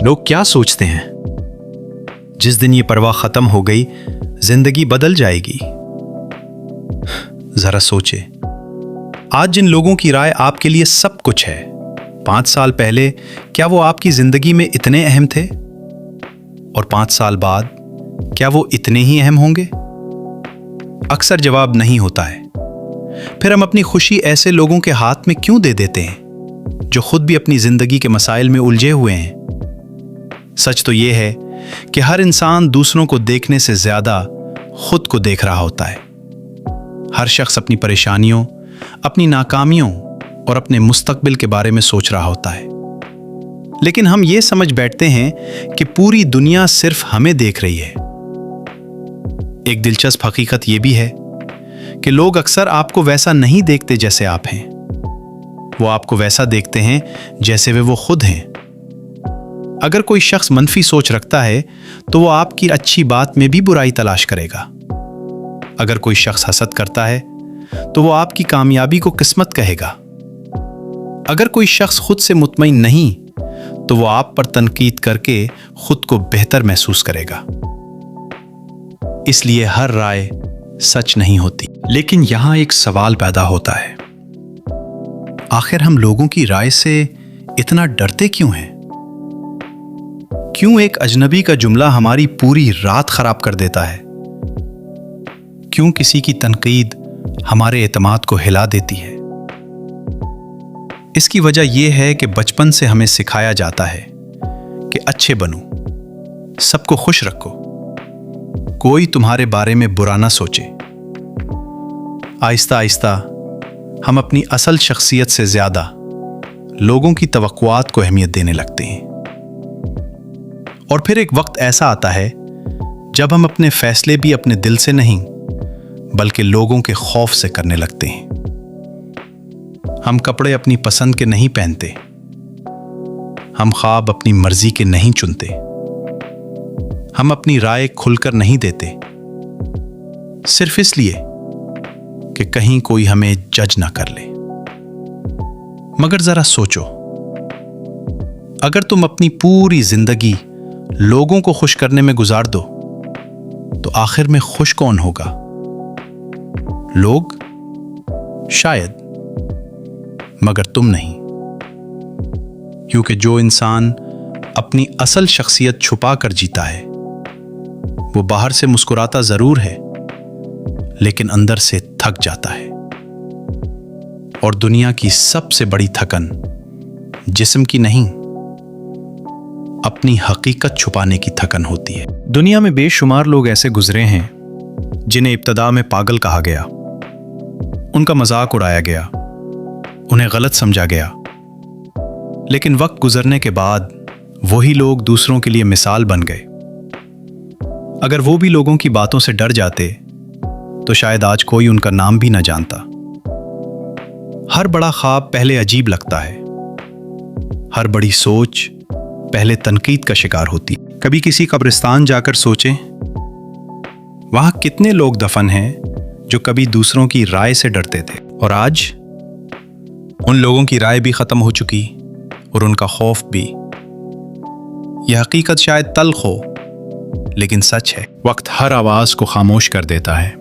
लोग क्या सोचते हैं? जिस दिन ये परवाह खत्म हो गई, जिंदगी बदल जाएगी। जरा सोचे, आज जिन लोगों की राय आपके लिए सब कुछ है, 5 साल पहले क्या वो आपकी जिंदगी में इतने अहम थे? और 5 साल बाद क्या वो इतने ही अहम होंगे? अक्सर जवाब नहीं होता है। फिर हम अपनी खुशी ऐसे लोगों के हाथ में क्यों दे देते हैं जो खुद भी अपनी जिंदगी के मसाइल में उलझे हुए हैं? सच तो यह है कि हर इंसान दूसरों को देखने से ज्यादा खुद को देख रहा होता है। हर शख्स अपनी परेशानियों, अपनी नाकामियों और अपने मुस्तकबिल के बारे में सोच रहा होता है। लेकिन हम ये समझ बैठते हैं कि पूरी दुनिया सिर्फ हमें देख रही है। एक दिलचस्प हकीकत यह भी है कि लोग अक्सर आपको वैसा नहीं देखते जैसे आप हैं। वो आपको वैसा देखते हैं जैसे वो खुद हैं। अगर कोई शख्स मनफी सोच रखता है तो वो आपकी अच्छी बात में भी बुराई तलाश करेगा। अगर कोई शख्स हसद करता है तो वो आपकी कामयाबी को किस्मत कहेगा। अगर कोई शख्स खुद से मुतमईन नहीं तो वो आप पर तनकीद करके खुद को बेहतर महसूस करेगा। इसलिए हर राय सच नहीं होती। लेकिन यहां एक सवाल पैदा होता है, आखिर हम लोगों की राय से इतना डरते क्यों हैं? क्यों एक अजनबी का जुमला हमारी पूरी रात खराब कर देता है? क्यों किसी की तनकीद हमारे एतमाद को हिला देती है? इसकी वजह यह है कि बचपन से हमें सिखाया जाता है कि अच्छे बनो, सबको खुश रखो, कोई तुम्हारे बारे में बुरा ना सोचे। आहिस्ता आहिस्ता हम अपनी असल शख्सियत से ज्यादा लोगों की तवक्कुआत को अहमियत देने लगते हैं। और फिर एक वक्त ऐसा आता है जब हम अपने फैसले भी अपने दिल से नहीं बल्कि लोगों के खौफ से करने लगते हैं। हम कपड़े अपनी पसंद के नहीं पहनते, हम ख्वाब अपनी मर्जी के नहीं चुनते, हम अपनी राय खुलकर नहीं देते, सिर्फ इसलिए कि कहीं कोई हमें जज ना कर ले। मगर जरा सोचो, अगर तुम अपनी पूरी जिंदगी लोगों को खुश करने में गुजार दो तो आखिर में खुश कौन होगा? लोग शायद, मगर तुम नहीं। क्योंकि जो इंसान अपनी असल शख्सियत छुपा कर जीता है वो बाहर से मुस्कुराता जरूर है लेकिन अंदर से थक जाता है। और दुनिया की सबसे बड़ी थकन जिस्म की नहीं, अपनी हकीकत छुपाने की थकन होती है। दुनिया में बेशुमार लोग ऐसे गुजरे हैं जिन्हें इब्तदा में पागल कहा गया, उनका मजाक उड़ाया गया, उन्हें गलत समझा गया। लेकिन वक्त गुजरने के बाद वही लोग दूसरों के लिए मिसाल बन गए। अगर वो भी लोगों की बातों से डर जाते तो शायद आज कोई उनका नाम भी ना जानता। हर बड़ा ख्वाब पहले अजीब लगता है, हर बड़ी सोच पहले तनकीद का शिकार होती। कभी किसी कब्रिस्तान जाकर सोचें, वहां कितने लोग दफन हैं जो कभी दूसरों की राय से डरते थे, और आज उन लोगों की राय भी खत्म हो चुकी और उनका खौफ भी। यह हकीकत शायद तल्ख हो लेकिन सच है। वक्त हर आवाज को खामोश कर देता है।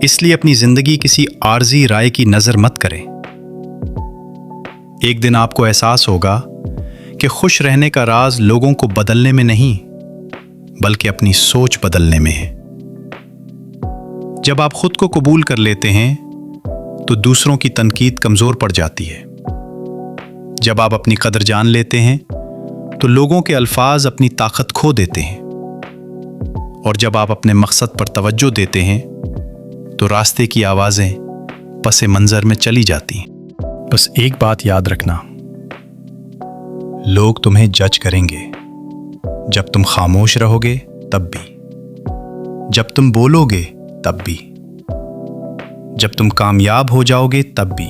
इसलिए अपनी जिंदगी किसी आर्जी राय की नजर मत करें। एक दिन आपको एहसास होगा कि खुश रहने का राज लोगों को बदलने में नहीं बल्कि अपनी सोच बदलने में है। जब आप खुद को कबूल कर लेते हैं तो दूसरों की तनकीद कमजोर पड़ जाती है। जब आप अपनी कदर जान लेते हैं तो लोगों के अल्फाज अपनी ताकत खो देते हैं। और जब आप अपने मकसद पर तवज्जो देते हैं तो रास्ते की आवाजें पसे मंजर में चली जाती हैं। बस एक बात याद रखना, लोग तुम्हें जज करेंगे जब तुम खामोश रहोगे तब भी, जब तुम बोलोगे तब भी, जब तुम कामयाब हो जाओगे तब भी,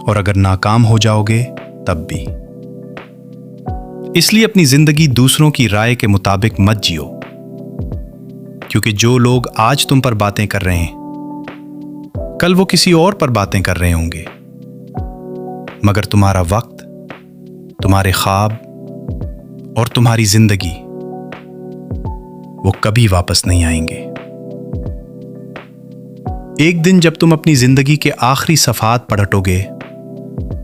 और अगर नाकाम हो जाओगे तब भी। इसलिए अपनी जिंदगी दूसरों की राय के मुताबिक मत जियो, क्योंकि जो लोग आज तुम पर बातें कर रहे हैं कल वो किसी और पर बातें कर रहे होंगे। मगर तुम्हारा वक्त تمہارے خواب اور تمہاری زندگی وہ کبھی واپس نہیں آئیں گے۔ ایک دن جب تم اپنی زندگی کے آخری صفحات پلٹو گے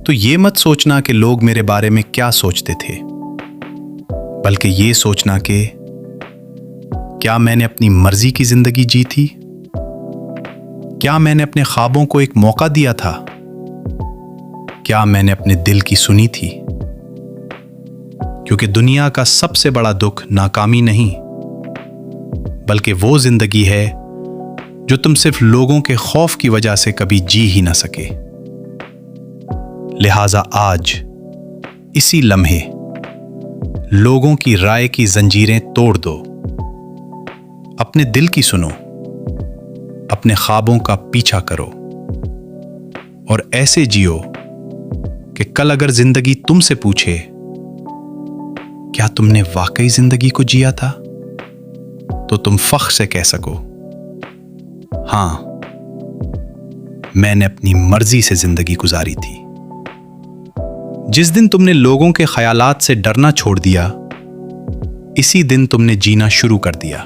تو یہ مت سوچنا کہ لوگ میرے بارے میں کیا سوچتے تھے، بلکہ یہ سوچنا کہ کیا میں نے اپنی مرضی کی زندگی جی تھی؟ کیا میں نے اپنے خوابوں کو ایک موقع دیا تھا؟ کیا میں نے اپنے دل کی سنی تھی؟ کیونکہ دنیا کا سب سے بڑا دکھ ناکامی نہیں، بلکہ وہ زندگی ہے جو تم صرف لوگوں کے خوف کی وجہ سے کبھی جی ہی نہ سکے۔ لہٰذا آج اسی لمحے لوگوں کی رائے کی زنجیریں توڑ دو، اپنے دل کی سنو، اپنے خوابوں کا پیچھا کرو اور ایسے جیو کہ کل اگر زندگی تم سے پوچھے کیا تم نے واقعی زندگی کو جیا تھا تو تم فخر سے کہہ سکو، ہاں میں نے اپنی مرضی سے زندگی گزاری تھی۔ جس دن تم نے لوگوں کے خیالات سے ڈرنا چھوڑ دیا، اسی دن تم نے جینا شروع کر دیا۔